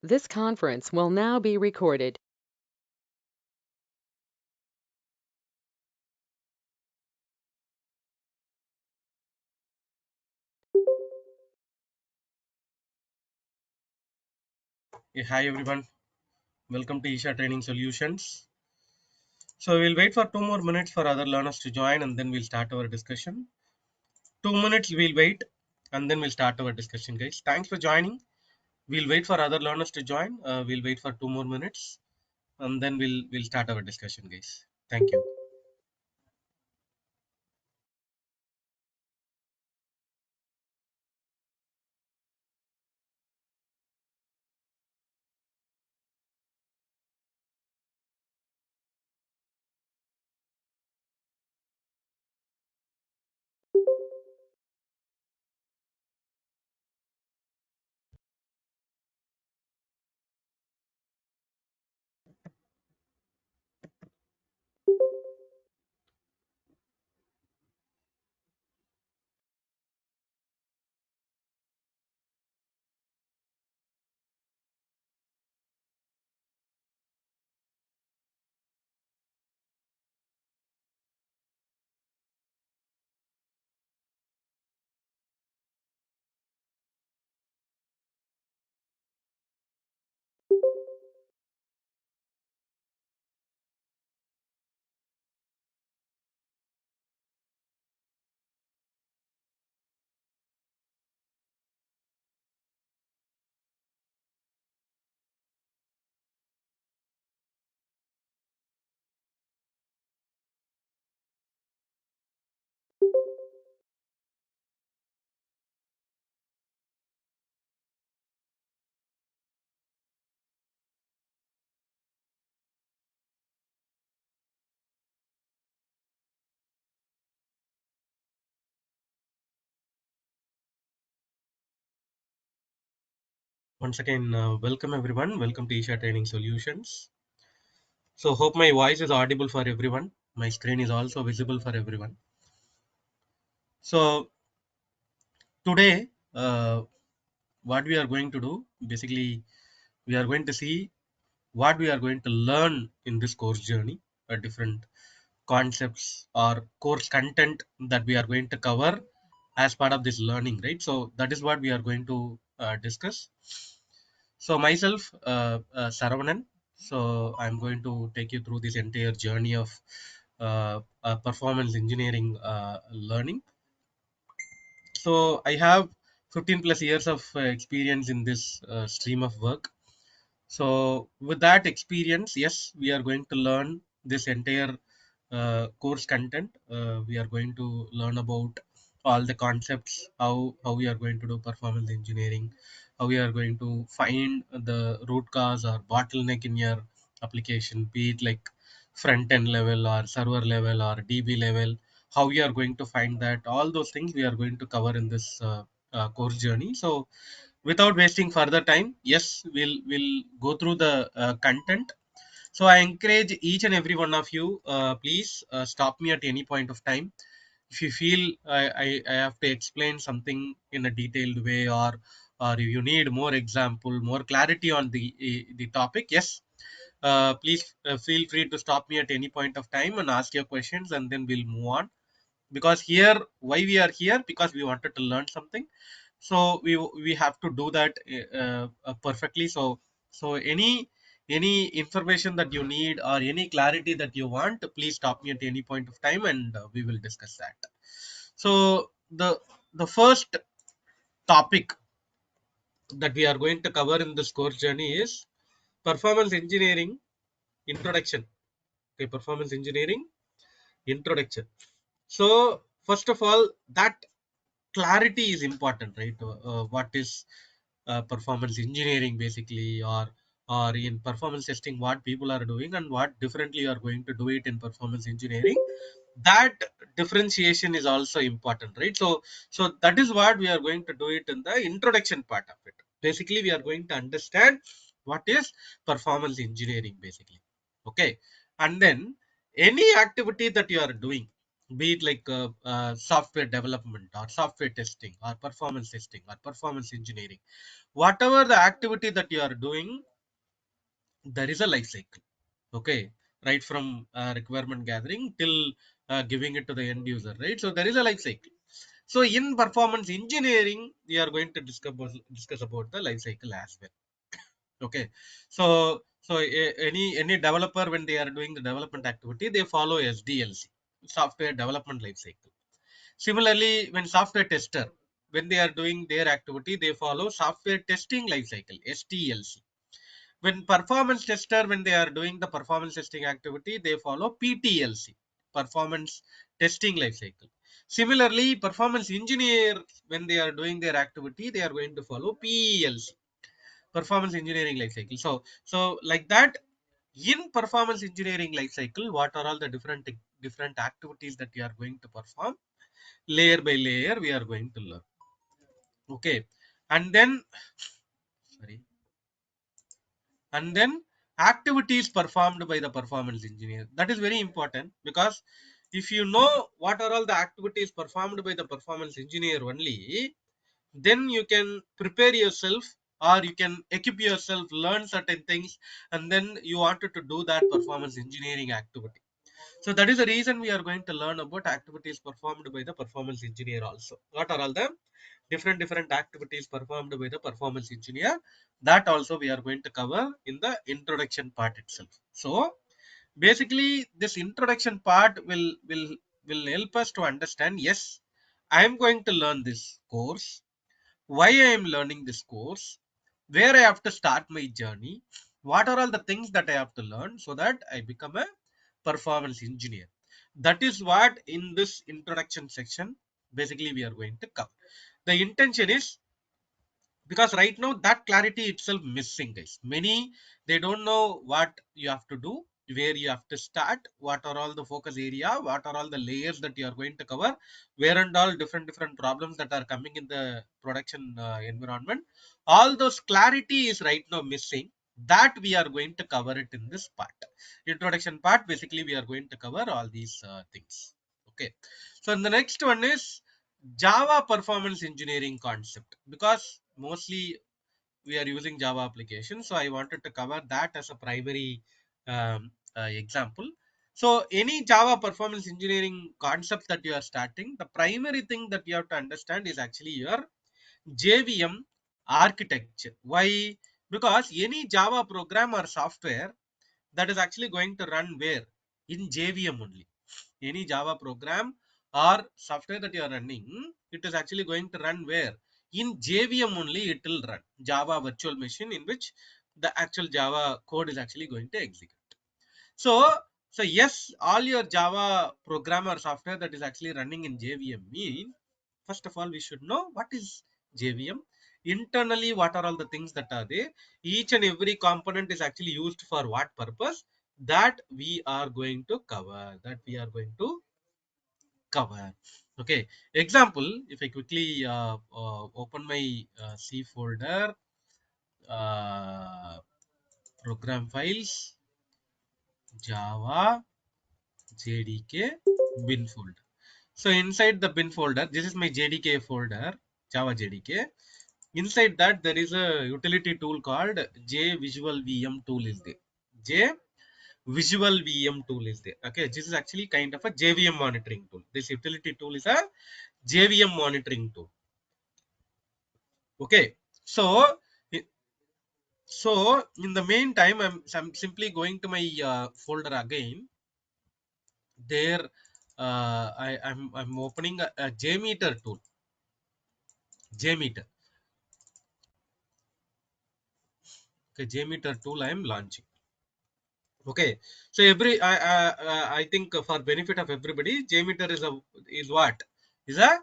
This conference will now be recorded. Hi everyone, welcome to Isha Training Solutions. So we'll wait for 2 more minutes for other learners to join and then we'll start our discussion. 2 minutes we'll wait and then we'll start our discussion, guys. Thanks for joining. We'll wait for other learners to join. We'll wait for 2 more minutes and then we'll start our discussion, guys. Thank you. Once again, welcome everyone. Welcome to Isha Training Solutions. So hope my voice is audible for everyone. My screen is also visible for everyone. So today, what we are going to do, basically, we are going to see what we are going to learn in this course journey, different concepts or course content that we are going to cover as part of this learning, right? So that is what we are going to discuss. So myself, Saravanan, so I'm going to take you through this entire journey of performance engineering learning. So I have 15 plus years of experience in this stream of work. So with that experience, yes, we are going to learn this entire course content. We are going to learn about all the concepts, how we are going to do performance engineering, how we are going to find the root cause or bottleneck in your application, be it like front end level or server level or DB level, how we are going to find that. All those things we are going to cover in this course journey. So without wasting further time, yes, we'll go through the content. So I encourage each and every one of you, please stop me at any point of time if you feel I have to explain something in a detailed way, or if you need more example, more clarity on the topic. Yes, please feel free to stop me at any point of time and ask your questions, and then we'll move on. Because here, why we are here, because we wanted to learn something, so we have to do that perfectly. So any information that you need or any clarity that you want, please stop me at any point of time, and we will discuss that. So the first topic that we are going to cover in this course journey is performance engineering introduction. Okay, performance engineering introduction. So first of all, that clarity is important, right? What is performance engineering basically, or in performance testing, what people are doing and what differently you are going to do it in performance engineering. That differentiation is also important, right? So that is what we are going to do it in the introduction part of it. Basically, we are going to understand what is performance engineering basically. Okay, and then any activity that you are doing, be it like software development or software testing or performance engineering, whatever the activity that you are doing, there is a life cycle. Okay, right from requirement gathering till giving it to the end user, right? So there is a life cycle. So in performance engineering we are going to discuss about the life cycle as well. Okay, so any developer, when they are doing the development activity, they follow SDLC, software development life cycle. Similarly, when software tester, when they are doing their activity, they follow software testing life cycle, STLC. When performance tester, when they are doing the performance testing activity, they follow PTLC, performance testing life cycle. Similarly, performance engineer, when they are doing their activity, they are going to follow PELC, performance engineering life cycle. So like that, in performance engineering life cycle, what are all the different activities that you are going to perform, layer by layer we are going to learn. Okay, and then sorry, and then activities performed by the performance engineer, that is very important, because if you know what are all the activities performed by the performance engineer only, then you can prepare yourself, or you can equip yourself, learn certain things, and then you wanted to do that performance engineering activity. So that is the reason we are going to learn about activities performed by the performance engineer also. What are all the different activities performed by the performance engineer, that also we are going to cover in the introduction part itself. So basically this introduction part will help us to understand, yes, I am going to learn this course, why I am learning this course, where I have to start my journey, what are all the things that I have to learn so that I become a performance engineer. That is what in this introduction section basically we are going to cover. The intention is, because right now that clarity itself missing, guys. Many, they don't know what you have to do, where you have to start, what are all the focus area, what are all the layers that you are going to cover, where and all different problems that are coming in the production environment. All those clarity is right now missing, that we are going to cover it in this part, introduction part. Basically we are going to cover all these things. Okay, so the next one is Java performance engineering concept, because mostly we are using Java applications. So I wanted to cover that as a primary example. So any Java performance engineering concept that you are starting, the primary thing that you have to understand is actually your JVM architecture. Why? Because any Java program or software, that is actually going to run where? In JVM only. Any Java program or software that you are running, it is actually going to run where? In JVM only it will run. Java virtual machine, in which the actual Java code is actually going to execute. So, so yes, all your Java program or software that is actually running in JVM mean, first of all, we should know what is JVM. Internally, what are all the things that are there? Each and every component is actually used for what purpose? That we are going to cover. That we are going to cover. Okay. Example, if I quickly open my C folder, uh, program files, Java, JDK, bin folder. So inside the bin folder, this is my JDK folder, Java JDK. Inside that, there is a utility tool called JVisualVM tool is there. JVisualVM tool is there. Okay, this is actually kind of a JVM monitoring tool. This utility tool is a JVM monitoring tool. Okay, so so in the meantime, I'm simply going to my folder again. There, I'm opening a Jmeter tool. Jmeter. Okay, Jmeter tool I am launching. Okay, so I think for benefit of everybody, Jmeter is what? Is a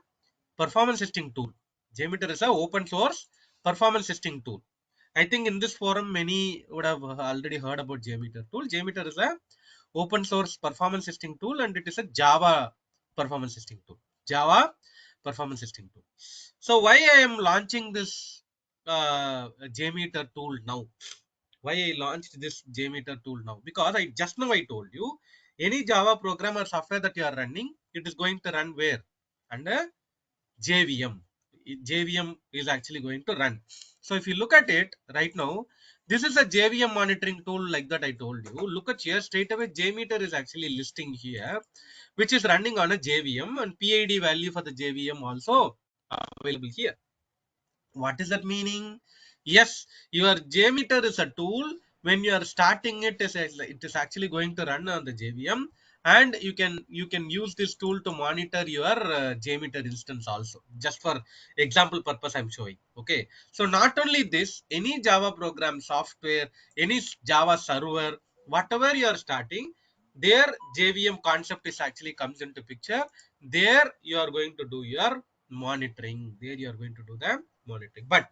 performance testing tool. Jmeter is a open source performance testing tool. I think in this forum many would have already heard about Jmeter tool. Jmeter is a open source performance testing tool, and it is a Java performance testing tool. Java performance testing tool. So why I am launching this Jmeter tool now? Why I launched this Jmeter tool now? Because I just now I told you, any Java program or software that you are running, it is going to run where? Under JVM. JVM is actually going to run. So if you look at it right now, this is a JVM monitoring tool like that I told you. Look at here, straight away Jmeter is actually listing here, which is running on a JVM, and PID value for the JVM also available here. What is that meaning? Yes, your Jmeter is a tool. When you are starting it, it is actually going to run on the JVM, and you can use this tool to monitor your Jmeter instance also. Just for example purpose, I'm showing. Okay, so not only this, any Java program software, any Java server, whatever you are starting, their JVM concept is actually comes into picture. There you are going to do your monitoring. There you are going to do the monitoring. But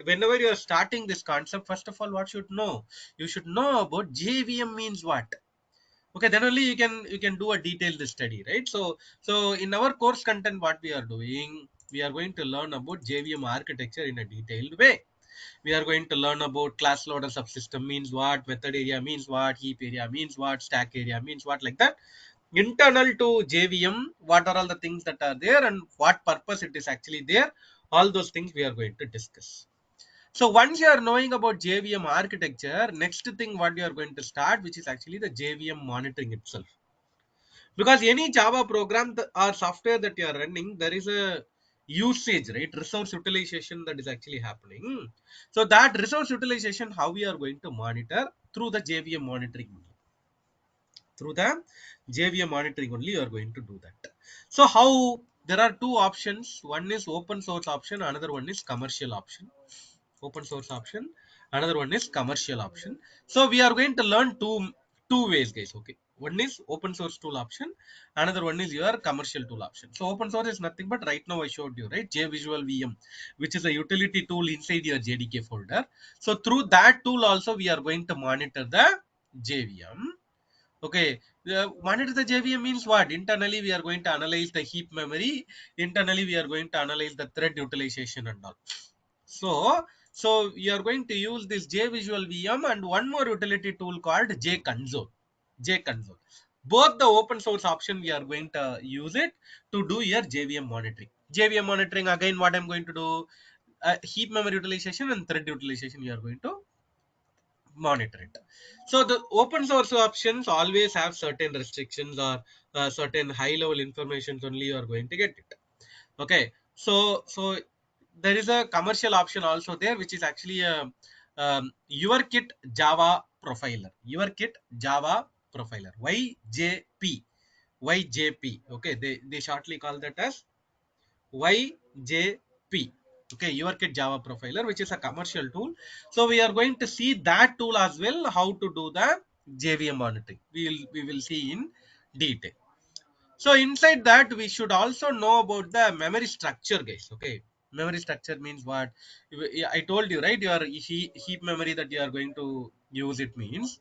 whenever you are starting this concept, first of all, what should know? You should know about JVM means what. Okay, then only you can do a detailed study, right? So in our course content, what we are doing, we are going to learn about JVM architecture in a detailed way. We are going to learn about class loader subsystem means what, method area means what, heap area means what, stack area means what, like that. Internal to JVM, what are all the things that are there and what purpose it is actually there, all those things we are going to discuss. So once you are knowing about JVM architecture, next thing what you are going to start, which is actually the JVM monitoring itself. Because any Java program or software that you are running, there is a usage, right? Resource utilization that is actually happening. So that resource utilization, how we are going to monitor? Through the JVM monitoring. Through the JVM monitoring only you are going to do that. So how? There are two options. One is open source option, another one is commercial option. Open source option, another one is commercial option. So we are going to learn two ways, guys. Okay, one is open source tool option, another one is your commercial tool option. So open source is nothing but right now I showed you, right? JVisual VM, which is a utility tool inside your JDK folder. So through that tool also we are going to monitor the JVM. Okay, monitor the JVM means what? Internally, we are going to analyze the heap memory. Internally, we are going to analyze the thread utilization and all. So you are going to use this JVisual VM and one more utility tool called JConsole. JConsole. Both the open source option, we are going to use it to do your JVM monitoring. JVM monitoring, again, what I'm going to do, heap memory utilization and thread utilization, you are going to monitor it. So the open source options always have certain restrictions or certain high level information only you are going to get it. Okay, so there is a commercial option also there, which is actually a your kit Java profiler. Your kit Java profiler, YJP. Okay, they shortly call that as YJP. Okay, your kit Java profiler, which is a commercial tool. So we are going to see that tool as well, how to do the JVM monitoring. We will see in detail. So inside that, we should also know about the memory structure, guys. Okay, memory structure means what? I told you, right? Your heap memory that you are going to use, it means.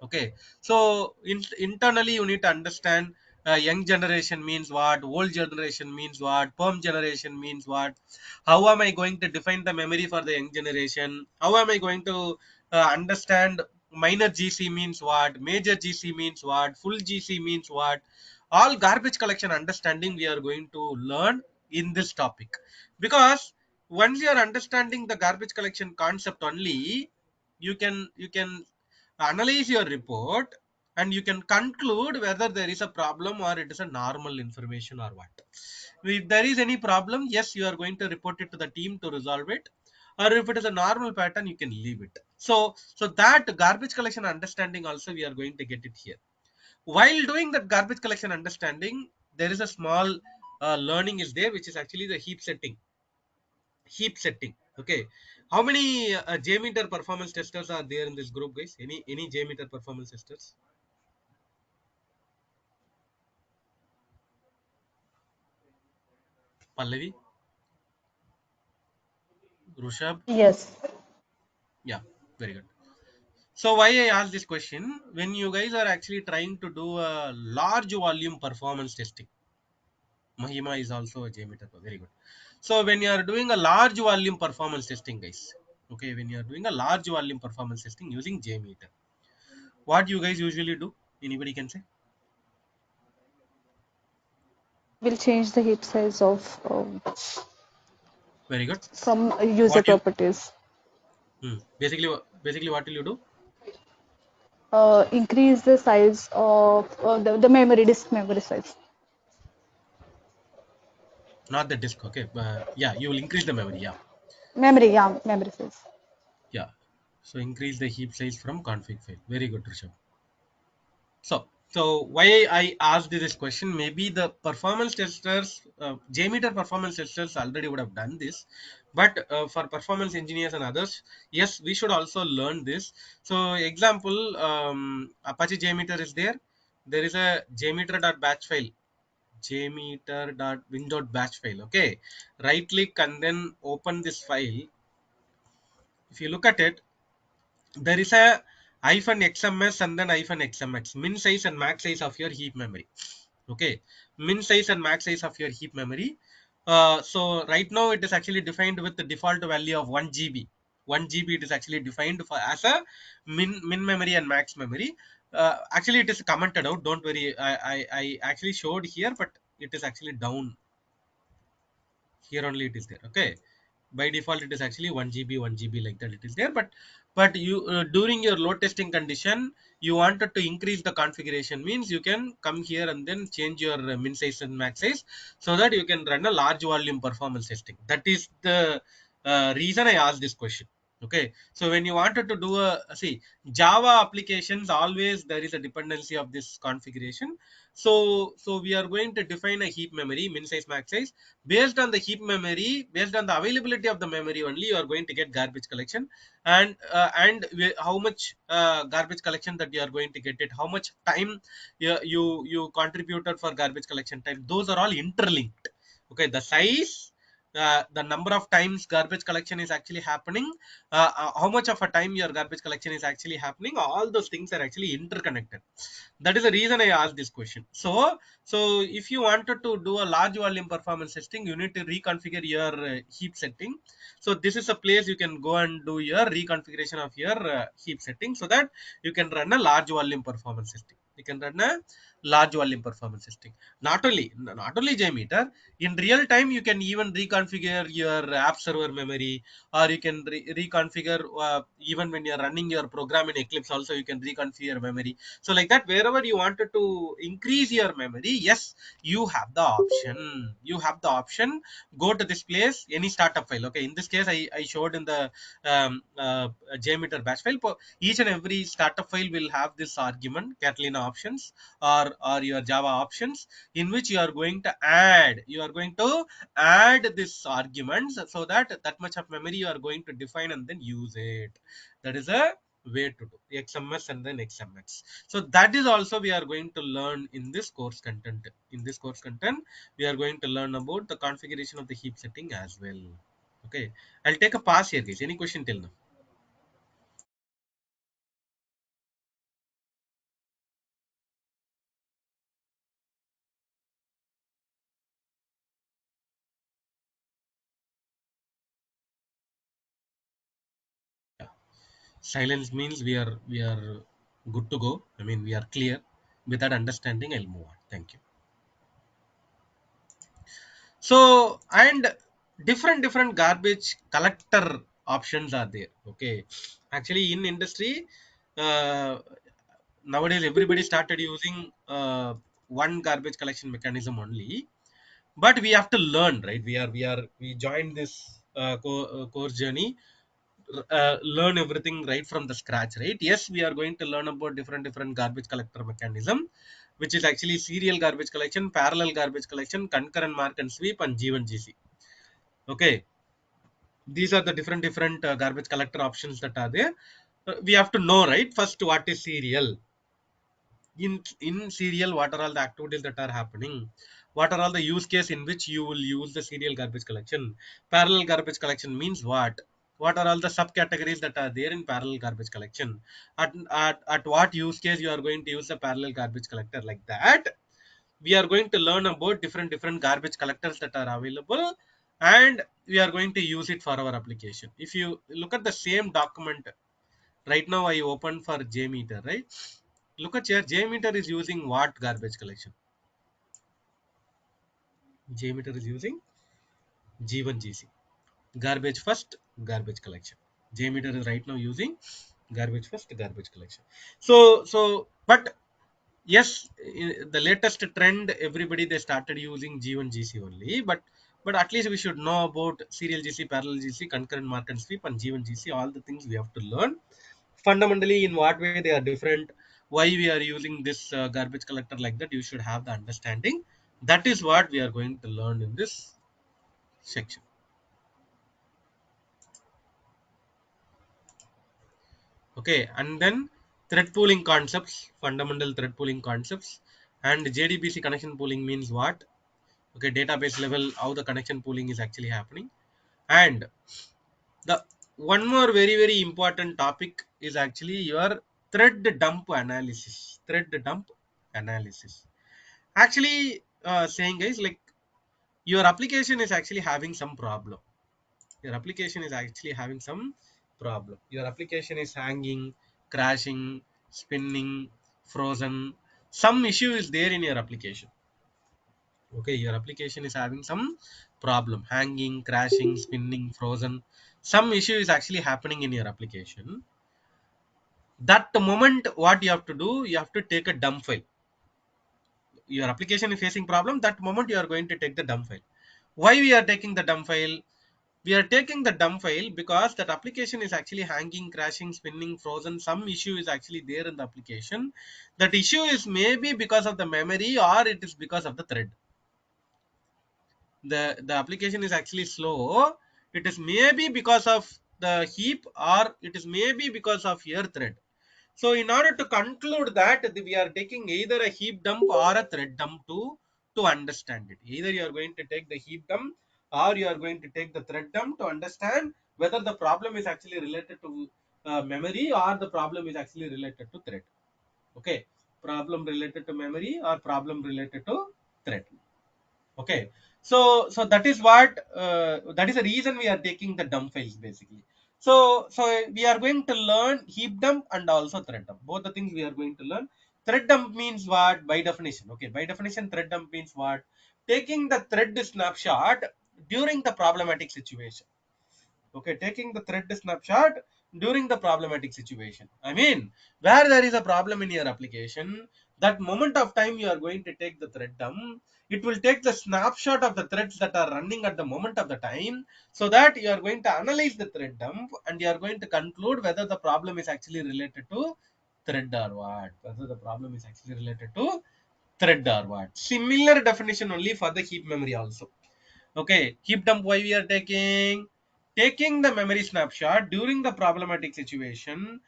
Okay, so internally you need to understand young generation means what, old generation means what, perm generation means what. How am I going to define the memory for the young generation? How am I going to understand minor GC means what, major GC means what, full GC means what? All garbage collection understanding we are going to learn in this topic. Because once you are understanding the garbage collection concept only, you can analyze your report and you can conclude whether there is a problem or it is a normal information or what. If there is any problem, yes, you are going to report it to the team to resolve it, or if it is a normal pattern, you can leave it. So that garbage collection understanding also we are going to get it here. While doing that garbage collection understanding, there is a small learning is there, which is actually the heap setting. Okay, how many Jmeter performance testers are there in this group, guys? Any Jmeter performance testers? Pallavi, Rushabh? Yes. Yeah, very good. So why I asked this question, when you guys are actually trying to do a large volume performance testing, Mahima is also a Jmeter. Very good. So when you are doing a large volume performance testing, guys, okay, when you are doing a large volume performance testing using Jmeter, what you guys usually do? Anybody can say? will change the heap size of Very good. from user What you properties. basically what will you do? Increase the size of the memory disk memory size. Not the disk. Okay. Yeah, you will increase the memory. Yeah. Memory, yeah, memory size. Yeah. So increase the heap size from config file. Very good, Rishabh. So why I asked this question? Maybe the performance testers, Jmeter performance testers already would have done this, but for performance engineers and others, yes, we should also learn this. So example, Apache Jmeter is there. There is a jmeter.batch file, jmeter.win.batch file. Okay, right click and then open this file. If you look at it, there is a hyphen xms and then hyphen xmx, min size and max size of your heap memory. Okay, min size and max size of your heap memory. So right now it is actually defined with the default value of 1 GB. 1 GB it is actually defined for as a min memory and max memory. Actually it is commented out, don't worry. I actually showed here, but it is actually down here only, it is there. Okay, by default it is actually 1 GB 1 GB like that it is there, but you during your load testing condition you wanted to increase the configuration, means you can come here and then change your min size and max size, so that you can run a large volume performance testing. That is the reason I asked this question. Okay, so when you wanted to do a, see, Java applications, always there is a dependency of this configuration. So we are going to define a heap memory, min size max size. Based on the heap memory, based on the availability of the memory only, you are going to get garbage collection. And how much garbage collection that you are going to get it, how much time you contributed for garbage collection time, those are all interlinked. Okay, the size, the number of times garbage collection is actually happening, how much of a time your garbage collection is actually happening, all those things are actually interconnected. That is the reason I asked this question. So if you wanted to do a large volume performance testing, you need to reconfigure your heap setting. So this is a place you can go and do your reconfiguration of your heap setting, so that you can run a large volume performance testing. You can run a large volume performance testing. Not only Jmeter, in real time you can even reconfigure your app server memory, or you can reconfigure even when you're running your program in Eclipse also, you can reconfigure memory. So like that, wherever you wanted to increase your memory, yes, you have the option. You have the option. Go to this place, any startup file. Okay, in this case, I showed in the JMeter batch file. Each and every startup file will have this argument, Catalina options, or your Java options, in which you are going to add. You are going to add this arguments, so that that much of memory you are going to define and then use it. That is a way to do XMS and then XMX. So that is also we are going to learn in this course content. In this course content, we are going to learn about the configuration of the heap setting as well. Okay, I'll take a pass here, guys. Any question till now? Yeah. Silence means we are good to go. I mean, we are clear. With that understanding, I'll move on. Thank you. So, and different garbage collector options are there. Okay, actually in industry, uh, nowadays everybody started using one garbage collection mechanism only, but we have to learn, right? We joined this course journey, learn everything right from the scratch, right? Yes, we are going to learn about different garbage collector mechanism, which is actually serial garbage collection, parallel garbage collection, concurrent mark and sweep, and G1GC. Okay, these are the different garbage collector options that are there. We have to know, right, first, what is serial. In serial, what are all the activities that are happening, what are all the use case in which you will use the serial garbage collection. Parallel garbage collection means what are all the subcategories that are there in parallel garbage collection, at what use case you are going to use a parallel garbage collector. Like that, we are going to learn about different garbage collectors that are available, and we are going to use it for our application. If you look at the same document, right now I open for Jmeter, right? Look at here, Jmeter is using what garbage collection? Jmeter is using G1GC, garbage first, garbage collection. Jmeter is right now using garbage first, garbage collection. But yes, the latest trend, everybody they started using G1GC only, but at least we should know about serial GC, parallel GC, concurrent mark and sweep, and G1GC. All the things we have to learn fundamentally in what way they are different, why we are using this garbage collector like that. You should have the understanding. That is what we are going to learn in this section. Okay, and then thread pooling concepts, fundamental thread pooling concepts, and JDBC connection pooling means what? Okay, database level, how the connection pooling is actually happening. And the one more very important topic is actually your thread dump analysis. Thread dump analysis. Actually, saying guys, like your application is actually having some problem. Your application is actually having some problem. Your application is hanging, crashing, spinning, frozen. Some issue is there in your application. Okay, your application is having some problem, hanging, crashing, spinning, frozen. Some issue is actually happening in your application. That moment, what you have to do, you have to take a dump file. Your application is facing problem. That moment, you are going to take the dump file. Why we are taking the dump file? We are taking the dump file because that application is actually hanging, crashing, spinning, frozen. Some issue is actually there in the application. That issue is maybe because of the memory or it is because of the thread. The application is actually slow. It is maybe because of the heap or it is maybe because of your thread. So in order to conclude that, we are taking either a heap dump or a thread dump to understand it. Either you are going to take the heap dump or you are going to take the thread dump to understand whether the problem is actually related to memory or the problem is actually related to thread. Okay, problem related to memory or problem related to thread. Okay, so that is what that is the reason we are taking the dump files basically. So we are going to learn heap dump and also thread dump, both the things we are going to learn. Thread dump means what? By definition, okay, by definition thread dump means what? Taking the thread snapshot during the problematic situation. Okay, taking the thread snapshot during the problematic situation. I mean, where there is a problem in your application, that moment of time you are going to take the thread dump. It will take the snapshot of the threads that are running at the moment of the time, so that you are going to analyze the thread dump and you are going to conclude whether the problem is actually related to thread or what, whether the problem is actually related to thread or what. Similar definition only for the heap memory also. Okay, heap dump, why we are taking the memory snapshot during the problematic situation.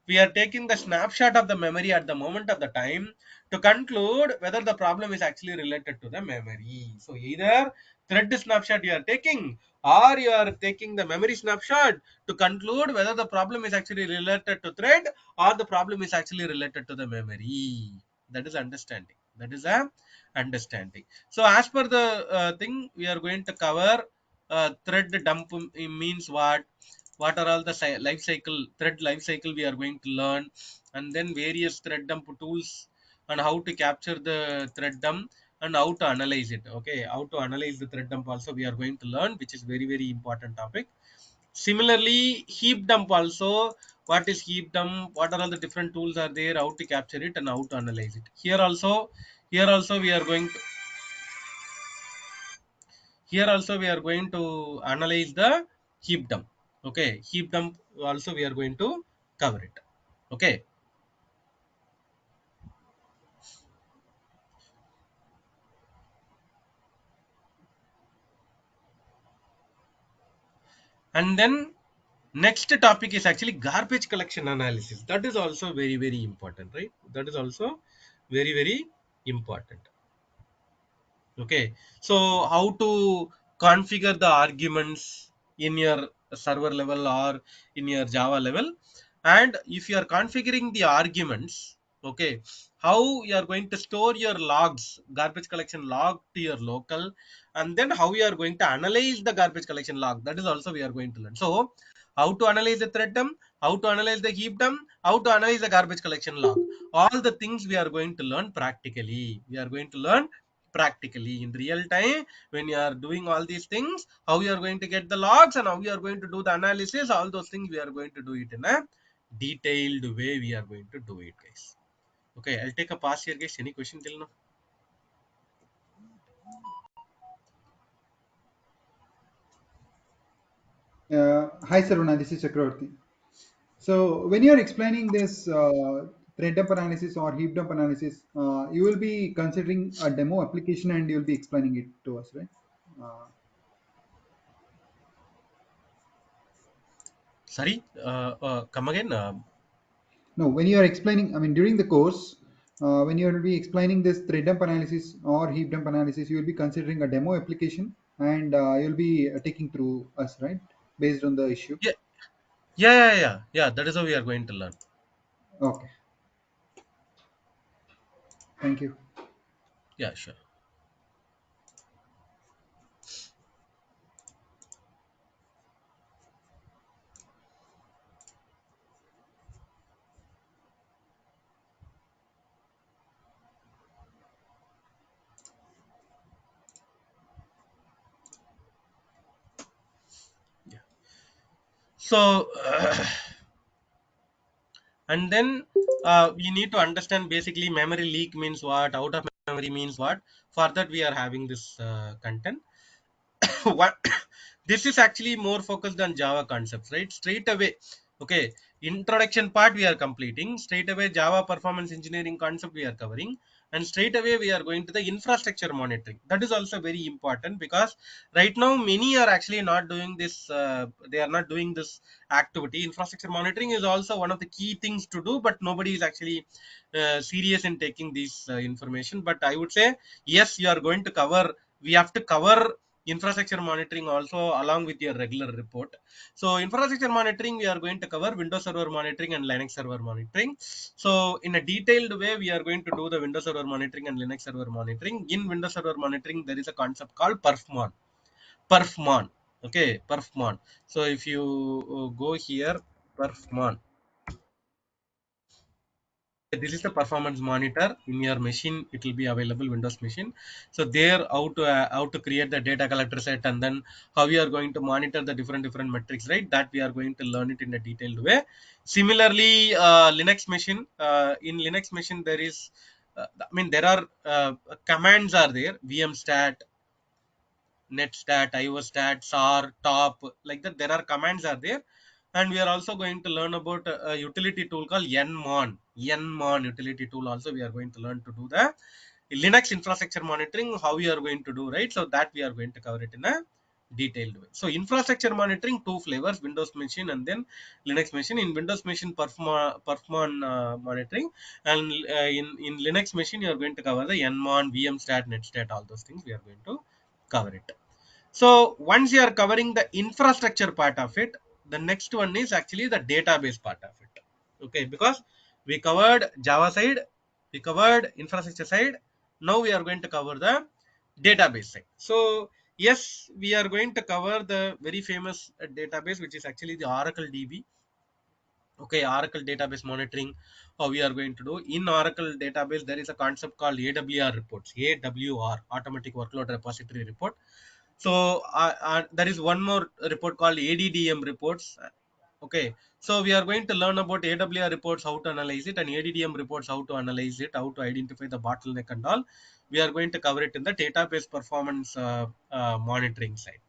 We are taking the snapshot of the memory at the moment of the time to conclude whether the problem is actually related to the memory. So either thread snapshot you are taking or you are taking the memory snapshot to conclude whether the problem is actually related to thread or the problem is actually related to the memory. That is understanding. That is a understanding. So as per the thing, we are going to cover thread dump means what are all the life cycle, thread life cycle we are going to learn, and then various thread dump tools and how to capture the thread dump and how to analyze it. Okay, how to analyze the thread dump also we are going to learn, which is very important topic. Similarly, heap dump also, what is heap dump, what are all the different tools are there, how to capture it and how to analyze it. Here also we are going to here also we are going to analyze the heap dump. Okay, heap dump also we are going to cover it. Okay, and then next topic is actually garbage collection analysis. That is also very important, right? That is also very important. Okay, so how to configure the arguments in your server level or in your Java level, and if you are configuring the arguments, okay, how you are going to store your logs, garbage collection log to your local, and then how you are going to analyze the garbage collection log. That is also we are going to learn. So how to analyze the thread dump, how to analyze the heap dump, how to analyze the garbage collection log, all the things we are going to learn practically. We are going to learn practically in real time when you are doing all these things, how you are going to get the logs and how you are going to do the analysis, all those things we are going to do it in a detailed way. We are going to do it, guys. Okay, I'll take a pause here, guys. Any question till now? Hi, Saruna, this is Chakravarti. So when you are explaining this thread dump analysis or heap dump analysis, you will be considering a demo application and you will be explaining it to us, right? Uh, Sorry, come again. no, when you are explaining, I mean, during the course, when you will be explaining this thread dump analysis or heap dump analysis, you will be considering a demo application and you'll be taking through us, right? Based on the issue. Yeah, yeah. That is how we are going to learn. Okay, thank you. Yeah, sure. Yeah. So, and then we need to understand basically memory leak means what, out of memory means what. For that, we are having this content. What this is actually more focused on Java concepts, right? Straight away, okay. Introduction part we are completing. Straight away, Java performance engineering concept we are covering, and straight away we are going to the infrastructure monitoring. That is also very important because right now many are actually not doing this. They are not doing this activity. Infrastructure monitoring is also one of the key things to do, but nobody is actually serious in taking this information. But I would say yes, you are going to cover. We have to cover infrastructure monitoring also along with your regular report. So infrastructure monitoring, we are going to cover Windows Server monitoring and Linux Server monitoring. So in a detailed way, we are going to do the Windows Server monitoring and Linux Server monitoring. In Windows Server monitoring, there is a concept called perfmon. Perfmon. Okay, perfmon. So if you go here, perfmon. This is the performance monitor in your machine. It will be available Windows machine. So there, how to create the data collector set, and then how we are going to monitor the different metrics, right? That we are going to learn it in a detailed way. Similarly, Linux machine, in Linux machine there is I mean there are commands are there: vmstat, netstat, iostat, sar, top, like that. There are commands are there, and we are also going to learn about a utility tool called nmon. Nmon utility tool also we are going to learn to do the Linux infrastructure monitoring. How we are going to do, right? So that we are going to cover it in a detailed way. So infrastructure monitoring, two flavors: Windows machine and then Linux machine. In Windows machine, perfmon monitoring, and in Linux machine you are going to cover the nmon, vmstat, netstat, all those things we are going to cover it. So once you are covering the infrastructure part of it, the next one is actually the database part of it. Okay, because we covered Java side, we covered infrastructure side. Now we are going to cover the database side. So yes, we are going to cover the very famous database, which is actually the Oracle DB. Okay, Oracle database monitoring, how we are going to do. In Oracle database, there is a concept called AWR reports. AWR, Automatic Workload Repository Report. So there is one more report called ADDM reports. Okay, so we are going to learn about AWR reports, how to analyze it, and ADDM reports, how to analyze it, how to identify the bottleneck and all. We are going to cover it in the database performance monitoring side.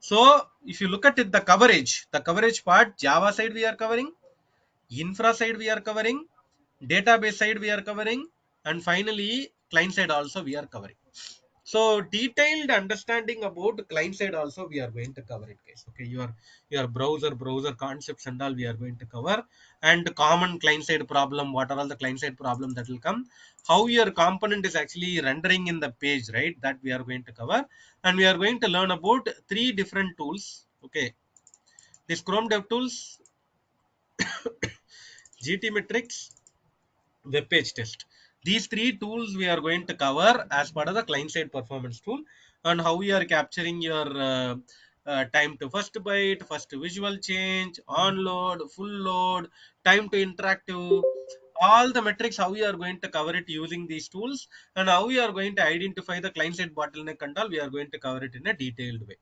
So if you look at it, the coverage part, Java side we are covering, infra side we are covering, database side we are covering, and finally client side also we are covering. So detailed understanding about client side also we are going to cover it, guys. Okay, your browser concepts and all we are going to cover, and common client side problem, what are all the client side problem that will come, how your component is actually rendering in the page, right? That we are going to cover. And we are going to learn about three different tools. Okay, this Chrome Dev Tools, GTmetrix, web page test. These three tools we are going to cover as part of the client side performance tool, and how we are capturing your time to first byte, first visual change, on load, full load, time to interactive, all the metrics, how we are going to cover it using these tools, and how we are going to identify the client side bottleneck and all, we are going to cover it in a detailed way.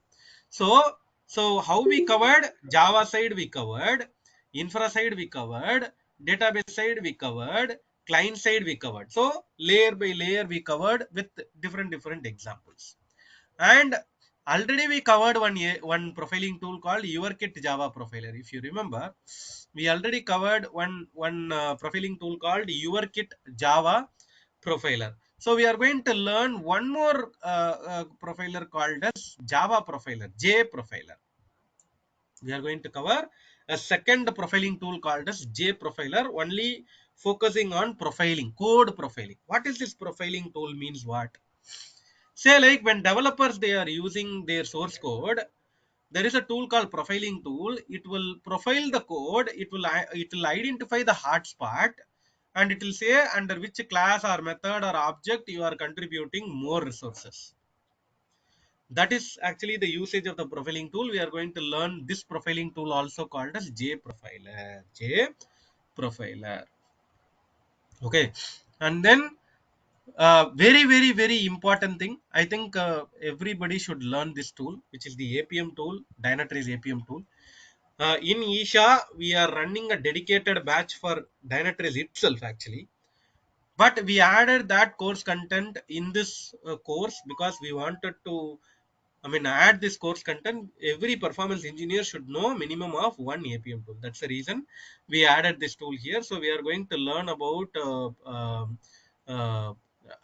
So how we covered Java side, we covered infra side, we covered database side, we covered client side, we covered. So layer by layer we covered with different examples. And already we covered one profiling tool called YourKit Java Profiler. If you remember, we already covered one profiling tool called YourKit Java Profiler. So we are going to learn one more profiler called as Java Profiler, J Profiler. We are going to cover a second profiling tool called as J Profiler, only focusing on profiling, code profiling. What is this profiling tool means? What, say, like when developers they are using their source code, there is a tool called profiling tool. It will profile the code, it will identify the hotspot, and it will say under which class or method or object you are contributing more resources. That is actually the usage of the profiling tool. We are going to learn this profiling tool also called as J Profiler. J Profiler. Okay. And then very important thing. I think everybody should learn this tool, which is the APM tool, Dynatrace APM tool. In Isha, we are running a dedicated batch for Dynatrace itself actually. But we added that course content in this course because we wanted to, I mean, add this course content. Every performance engineer should know minimum of one APM tool. That's the reason we added this tool here. So we are going to learn about uh,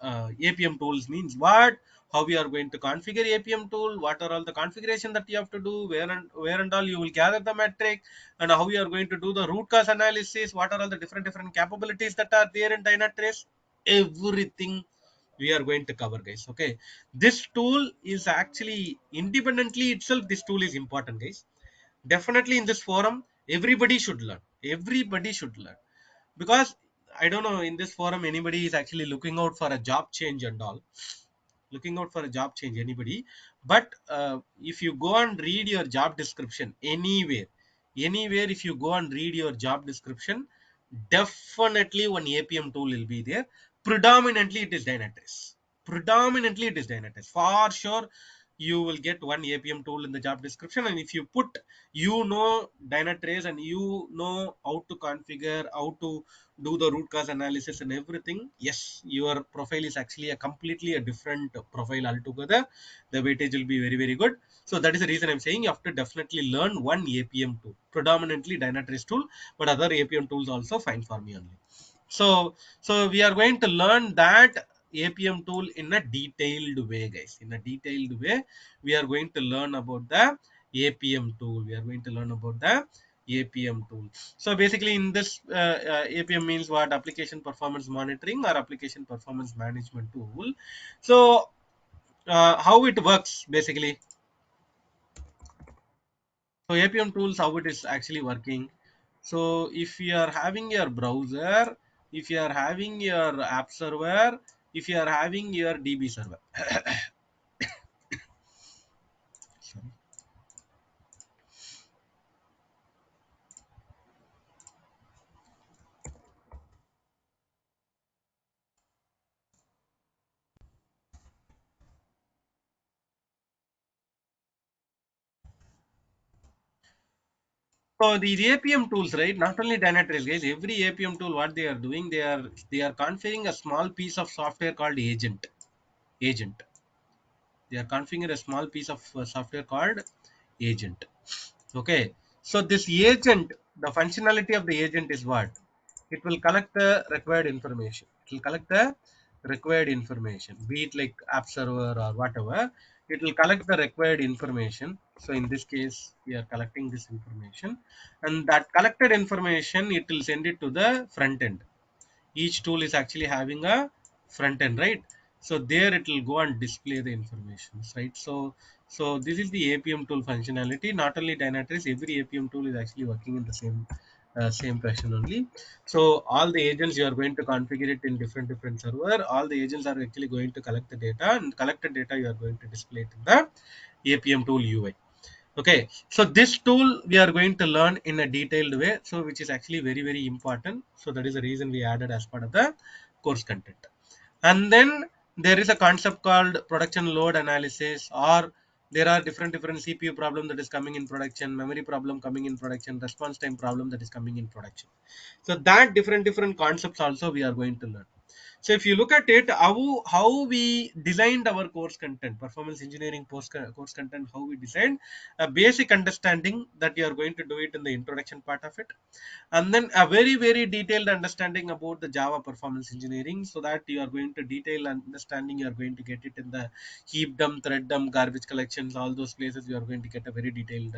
APM tools means what, how we are going to configure APM tool, what are all the configuration that you have to do, where and all you will gather the metric, and how we are going to do the root cause analysis, what are all the different capabilities that are there in Dynatrace. Everything we are going to cover, guys. Okay, this tool is actually independently itself, this tool is important, guys. Definitely in this forum everybody should learn, everybody should learn, because I don't know in this forum anybody is actually looking out for a job change and all, looking out for a job change, anybody. But if you go and read your job description anywhere, if you go and read your job description, definitely one APM tool will be there. Predominantly it is Dynatrace, predominantly it is Dynatrace for sure. You will get one APM tool in the job description, and if you put, Dynatrace, and how to configure, how to do the root cause analysis and everything, yes, your profile is actually a completely a different profile altogether. The weightage will be very good. So that is the reason I'm saying you have to definitely learn one APM tool, predominantly Dynatrace tool, but other APM tools also fine for me only. So we are going to learn that APM tool in a detailed way, guys. In a detailed way, we are going to learn about the APM tool. We are going to learn about the APM tool. So basically, in this APM means what? Application performance monitoring or application performance management tool. So how it works basically? So APM tools, how it is actually working. So if you are having your browser, if you are having your app server, if you are having your DB server. So these APM tools, right? Not only Dynatrace, guys. Every APM tool, what they are doing, they are configuring a small piece of software called agent. Agent. They are configuring a small piece of software called agent. Okay. So this agent, the functionality of the agent is what? It will collect the required information. It will collect the required information, be it like app server or whatever. It will collect the required information. So in this case, we are collecting this information, and that collected information, it will send it to the front end. Each tool is actually having a front end, right? So there it will go and display the information, right? So this is the APM tool functionality. Not only Dynatrace, every APM tool is actually working in the same fashion only. So all the agents, you are going to configure it in different server. All the agents are actually going to collect the data, and collected data you are going to display it in the APM tool UI. Okay, so this tool we are going to learn in a detailed way, so which is actually very very important. So that is the reason we added as part of the course content. And then there is a concept called production load analysis, or there are different CPU problem that is coming in production, memory problem coming in production, response time problem that is coming in production. So that different concepts also we are going to learn. So if you look at it, how we designed our course content, performance engineering course content, how we designed a basic understanding that you are going to do it in the introduction part of it, and then a very very detailed understanding about the Java performance engineering, so that you are going to detail understanding, you are going to get it in the heap dump, thread dump, garbage collections, all those places you are going to get a very detailed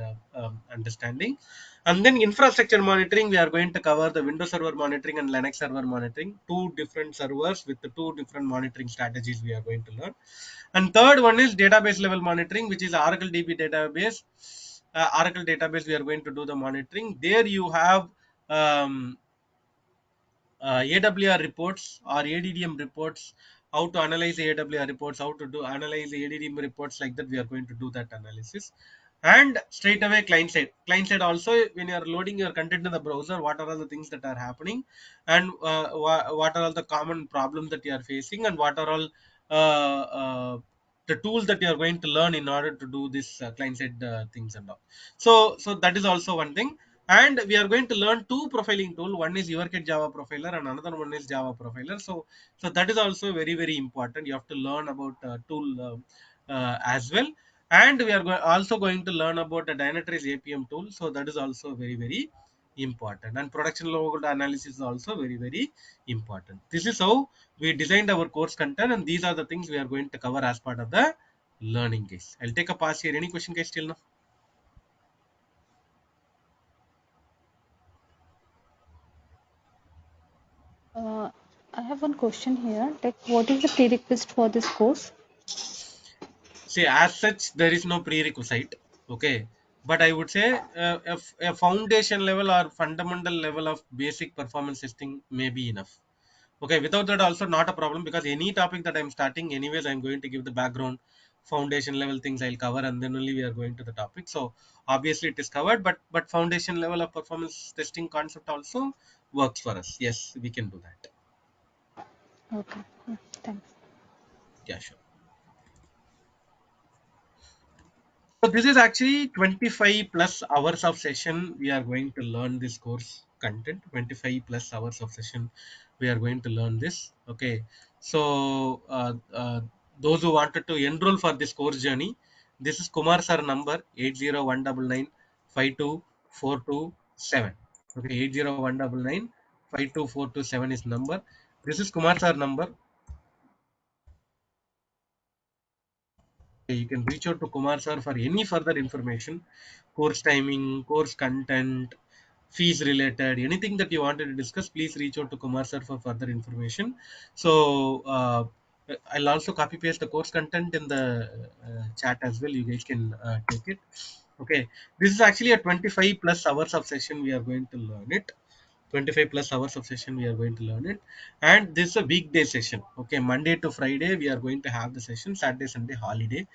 understanding. And then infrastructure monitoring, we are going to cover the Windows server monitoring and Linux server monitoring, two different servers with the two different monitoring strategies we are going to learn. And third one is database level monitoring, which is Oracle DB database. Oracle database we are going to do the monitoring. There you have um, AWR reports or ADDM reports, how to analyze AWR reports, how to do analyze ADDM reports, like that we are going to do that analysis. And straight away client side also, when you are loading your content in the browser, what are all the things that are happening, and what are all the common problems that you are facing, and what are all the tools that you are going to learn in order to do this client side things and all. So that is also one thing. And we are going to learn two profiling tool. One is your kit Java profiler and another one is Java profiler. So that is also very very important. You have to learn about tool as well. And we are also going to learn about a Dynatrace APM tool. So that is also very very important. And production load analysis is also very very important. This is how we designed our course content, and these are the things we are going to cover as part of the learning, guys. I'll take a pause here. Any question, guys, till now? Uh, I have one question here. Like, what is the prerequisite for this course? See, as such, there is no prerequisite. Okay. But I would say a foundation level or fundamental level of basic performance testing may be enough. Okay. Without that, also not a problem, because any topic that I'm starting, anyways, I'm going to give the background, foundation level things I'll cover, and then only we are going to the topic. So obviously it is covered, but foundation level of performance testing concept also works for us. Yes, we can do that. Okay, thanks. Yeah, sure. So this is actually 25 plus hours of session. We are going to learn this course content. 25 plus hours of session. We are going to learn this. Okay. So those who wanted to enroll for this course journey, this is Kumar sir number 80199524227. Okay, 80199524227 is number. This is Kumar sir number. You can reach out to Kumar sir for any further information, course timing, course content, fees related, anything that you wanted to discuss. Please reach out to Kumar sir for further information. So I'll also copy paste the course content in the chat as well. You guys can take it. Okay, this is actually a 25 plus hours of session. We are going to learn it. 25 plus hours of session we are going to learn it. And this is a weekday session. Okay, Monday to Friday we are going to have the session, Saturday Sunday holiday.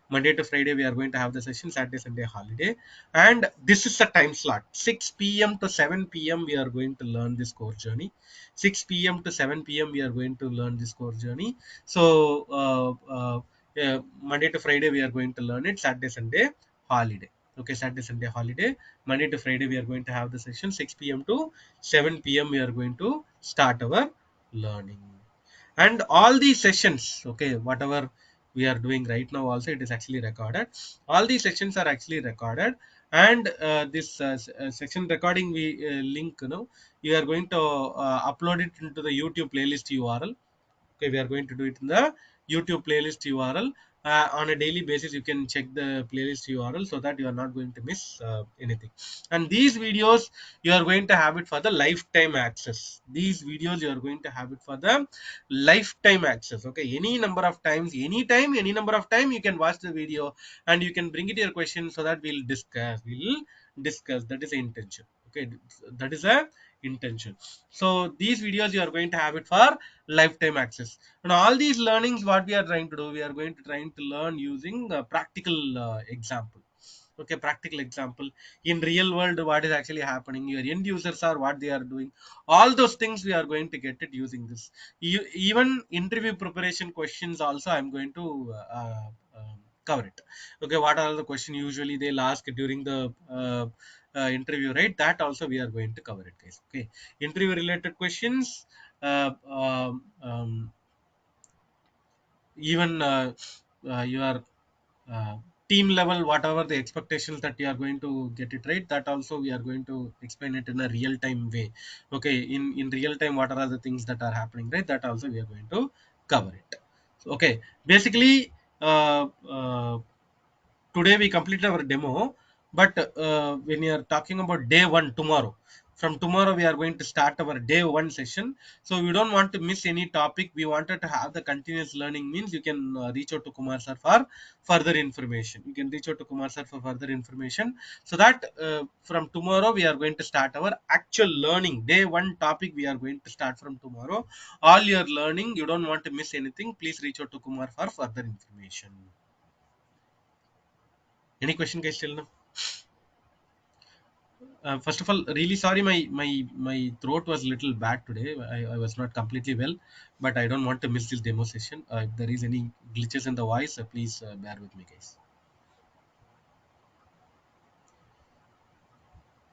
Monday to Friday we are going to have the session, Saturday Sunday holiday. And this is the time slot, 6 p.m. to 7 p.m. we are going to learn this course journey. 6 p.m. to 7 p.m. we are going to learn this course journey. So Monday to Friday we are going to learn it, Saturday Sunday holiday. Okay, Saturday Sunday holiday. Monday to Friday we are going to have the session, 6 p.m. to 7 p.m. we are going to start our learning. And all these sessions, okay, whatever we are doing right now also, it is actually recorded. All these sessions are actually recorded. And this section recording we link, you are going to upload it into the YouTube playlist URL. Okay, we are going to do it in the YouTube playlist URL. On a daily basis you can check the playlist URL, so that you are not going to miss anything. And these videos you are going to have it for the lifetime access. These videos you are going to have it for the lifetime access. Okay, any number of times, anytime, any number of time you can watch the video, and you can bring it your question, so that we'll discuss. That is the intention. Okay, that is a intention. So these videos you are going to have it for lifetime access. And all these learnings, what we are trying to do, we are going to learn using a practical example. Okay, practical example in real world, what is actually happening, your end users are what they are doing, all those things we are going to get it using this. Even interview preparation questions also I'm going to cover it. Okay, what are the questions usually they'll ask during the interview, right? That also we are going to cover it, guys. Okay, interview related questions, even your uh, team level, whatever the expectations that you are going to get it right, that also we are going to explain it in a real time way. Okay, in real time, what are the things that are happening, right? That also we are going to cover it. Okay, basically, today we completed our demo, but when you are talking about day one, tomorrow, from tomorrow we are going to start our day one session. So we don't want to miss any topic. We wanted to have the continuous learning, means you can reach out to Kumar sir for further information. You can reach out to Kumar sir for further information, so that from tomorrow we are going to start our actual learning. Day one topic we are going to start from tomorrow. All your learning, you don't want to miss anything, please reach out to Kumar for further information. Any question, guys, till now? First of all, really sorry, my throat was a little bad today. I was not completely well, but I don't want to miss this demo session. If there is any glitches in the voice, please bear with me, guys.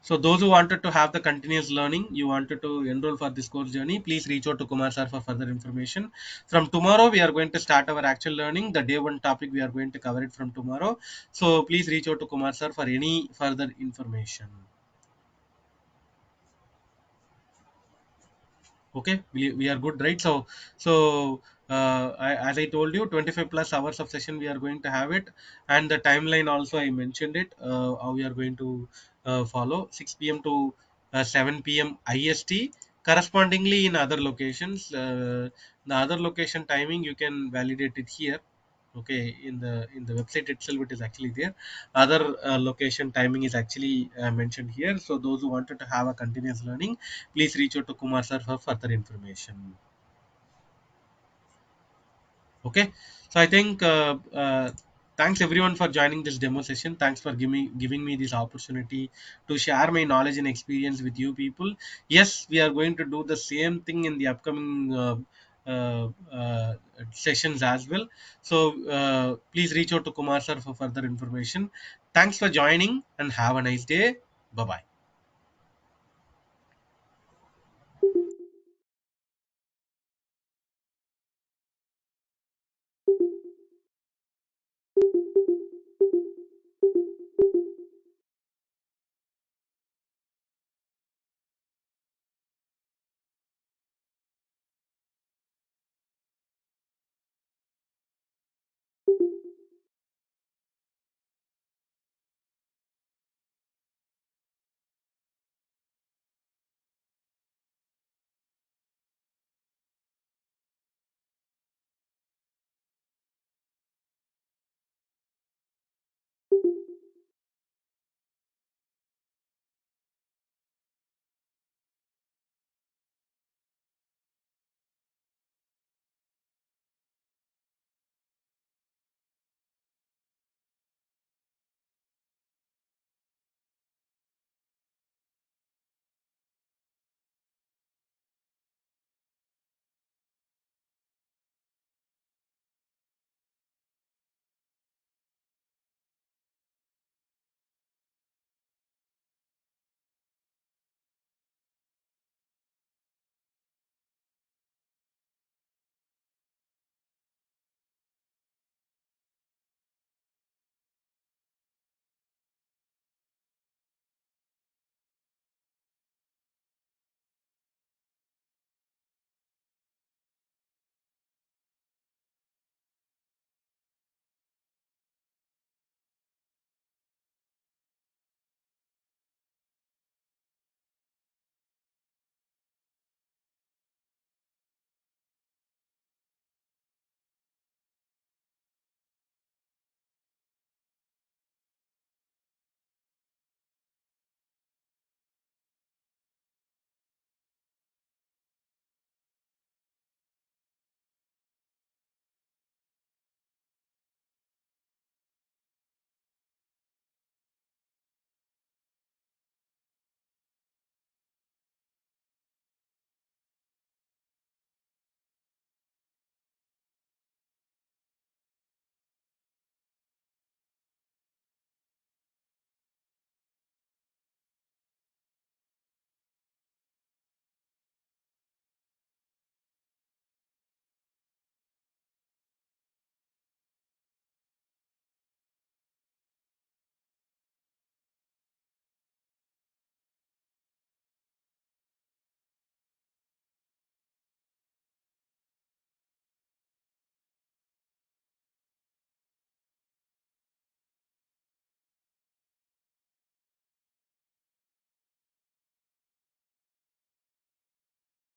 So those who wanted to have the continuous learning, you wanted to enroll for this course journey, please reach out to Kumar sir for further information. From tomorrow, we are going to start our actual learning. The day one topic, we are going to cover it from tomorrow. So please reach out to Kumar sir for any further information. Okay, we are good, right? As I told you, 25 plus hours of session we are going to have it, and the timeline also I mentioned it, how we are going to follow 6 p.m. to 7 p.m. IST. Correspondingly, in other locations, the other location timing you can validate it here. Okay, in the website itself it is actually there. Other location timing is actually mentioned here. So those who wanted to have a continuous learning, please reach out to Kumar sir for further information. Okay, so I think thanks everyone for joining this demo session. Thanks for giving me this opportunity to share my knowledge and experience with you people. Yes, we are going to do the same thing in the upcoming uh, uh, sessions as well. So please reach out to Kumar sir for further information. Thanks for joining and have a nice day. Bye bye.